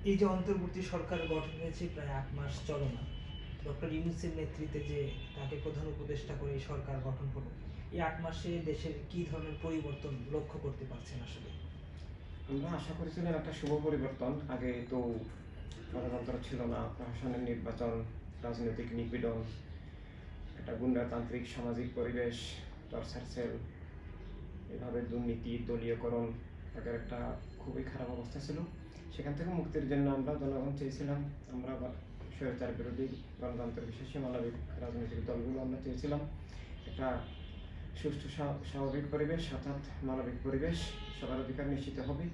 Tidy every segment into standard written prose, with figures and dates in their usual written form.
এই যে অন্তর্বর্তী সরকার গঠন হয়েছে প্রায় ৮ মাস চলমান, ডক্টর ইউনূসের নেতৃত্বে যে তাকে প্রধান উপদেষ্টা করে এই সরকার গঠন হলো, এই ৮ মাসে দেশের কি ধরনের পরিবর্তন লক্ষ্য করতে পারছেন আসলে? আমরা আশা করেছিলাম একটা শুভ পরিবর্তন। আগে তো গণতন্ত্র ছিল না, প্রশাসনের নির্বাচন, রাজনৈতিক নিপীড়ন, একটা গুন্ডাতান্ত্রিক সামাজিক পরিবেশ, টর্চার সেল, এভাবে দুর্নীতি, দলীয়করণ, আগের একটা খুবই খারাপ অবস্থা ছিল। সেখান থেকে মুক্তির জন্য আমরা জনগণ চেয়েছিলাম, আমরা স্বৈরাচার বিরোধী গণতন্ত্র বিশ্বাসী মানবিক রাজনৈতিক দলগুলো আমরা চেয়েছিলাম একটা সুষ্ঠু স্বাভাবিক পরিবেশ, অর্থাৎ মানবিক পরিবেশ, সবার অধিকার নিশ্চিত হবে।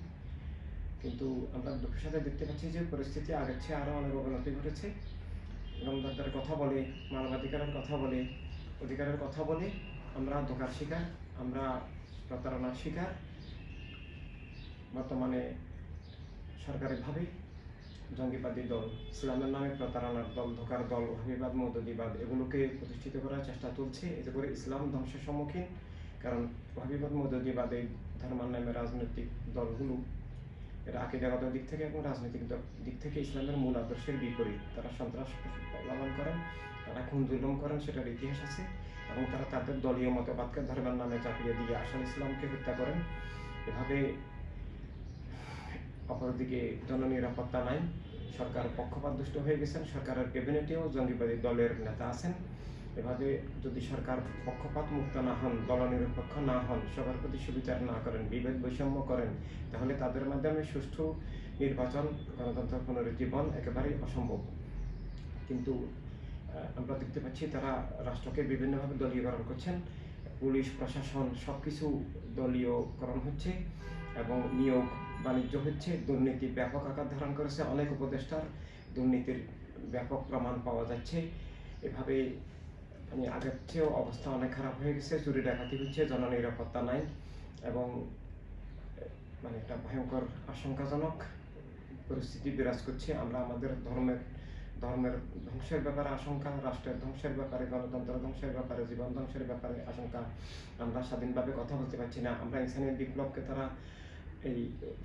কিন্তু আমরা দুঃখের সাথে দেখতে পাচ্ছি যে পরিস্থিতি আগের চেয়ে আরও অনেক অবনতি ঘটেছে। গণতন্ত্রের কথা বলে, মানবাধিকারের কথা বলে, অধিকারের কথা বলে আমরা ধোঁকার শিকার, আমরা প্রতারণার শিকার। বর্তমানে সরকারিভাবে জঙ্গিবাদী দল, ইসলামের নামে প্রতারণার দল, ধোঁকার দল, ওহাবিবাদ, মৌদুদিবাদ এগুলোকে প্রতিষ্ঠিত করার চেষ্টা চলছে। এতে করে ইসলাম ধ্বংসের সম্মুখীন। কারণ ওহাবিবাদ, মৌদুদিবাদ এই ধর্মের নামে রাজনৈতিক দলগুলো এরা আকিদাগত দিক থেকে এবং রাজনৈতিক দিক থেকে ইসলামের মূল আদর্শের বিপরীত। তারা সন্ত্রাস লালন করেন, তারা খুন জুলুম করেন, সেটার ইতিহাস আছে। এবং তারা তাদের দলীয় মতবাদকে ধর্মের নামে চাপিয়ে দিয়ে আসল ইসলামকে হত্যা করেন। এভাবে অপরদিকে জননিরাপত্তা নাই, সরকার পক্ষপাতদুষ্ট হয়ে গেছেন, সরকারের ক্যাবিনেটেও জঙ্গিবাদী দলের নেতা আছেন। এভাবে যদি সরকার পক্ষপাত মুক্ত না হন, দলনিরপেক্ষ না হন, সবার প্রতি সুবিচার না করেন, বিভেদ বৈষম্য করেন, তাহলে তাদের মাধ্যমে সুষ্ঠু নির্বাচন, গণতন্ত্র পুনরুজ্জীবন একেবারেই অসম্ভব। কিন্তু আমরা দেখতে পাচ্ছি তারা রাষ্ট্রকে বিভিন্নভাবে দলীয়করণ করছেন। পুলিশ প্রশাসন সব কিছু দলীয়করণ হচ্ছে এবং নিয়োগ বাণিজ্য হচ্ছে। দুর্নীতি ব্যাপক আকার ধারণ করেছে, অনেক উপদেষ্টার দুর্নীতির ব্যাপক প্রমাণ পাওয়া যাচ্ছে। এভাবে আগের চেয়েও অবস্থা অনেক খারাপ হয়ে গেছে। চুরি ডাকাতি হচ্ছে, জননিরাপত্তা নাই এবং একটা ভয়ঙ্কর আশঙ্কাজনক পরিস্থিতি বিরাজ করছে। আমরা আমাদের ধর্মের ধ্বংসের ব্যাপারে আশঙ্কা, রাষ্ট্রের ধ্বংসের ব্যাপারে, গণতন্ত্র ধ্বংসের ব্যাপারে, জীবন ধ্বংসের ব্যাপারে আশঙ্কা। আমরা স্বাধীনভাবে কথা বলতে পারছি না। আমরা ইনসানি বিপ্লবকে তারা এই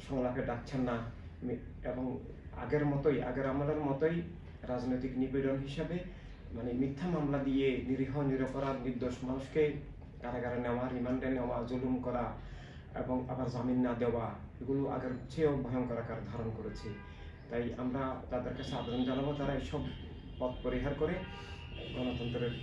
সংলাপে ডাকছেন না এবং আগের আমলের মতোই রাজনৈতিক নিপীড়ন হিসাবে মিথ্যা মামলা দিয়ে নিরীহ নিরপরাধ নির্দোষ মানুষকে কারাগারে নেওয়া, রিমান্ডে নেওয়া, জুলুম করা এবং আবার জামিন না দেওয়া, এগুলো আগের চেয়েও ভয়ঙ্কর আকার ধারণ করেছে। তাই আমরা তাদের কাছে আবেদন জানাবো তারা এইসব পথ পরিহার করে গণতন্ত্রের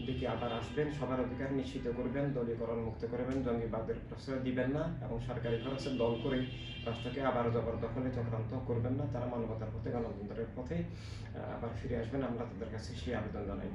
দিকে আবার আসবেন, সবার অধিকার নিশ্চিত করবেন, দলীয়করণ মুক্ত করবেন, জঙ্গিবাদের প্রশ্রয় দিবেন না এবং সরকারি খরচে দল করে রাষ্ট্রকে আবার জবরদখলে চক্রান্ত করবেন না। তারা মানবতার পথে, গণতন্ত্রের পথে আবার ফিরে আসবেন। আমরা তাদের কাছে সেই আবেদন জানাই।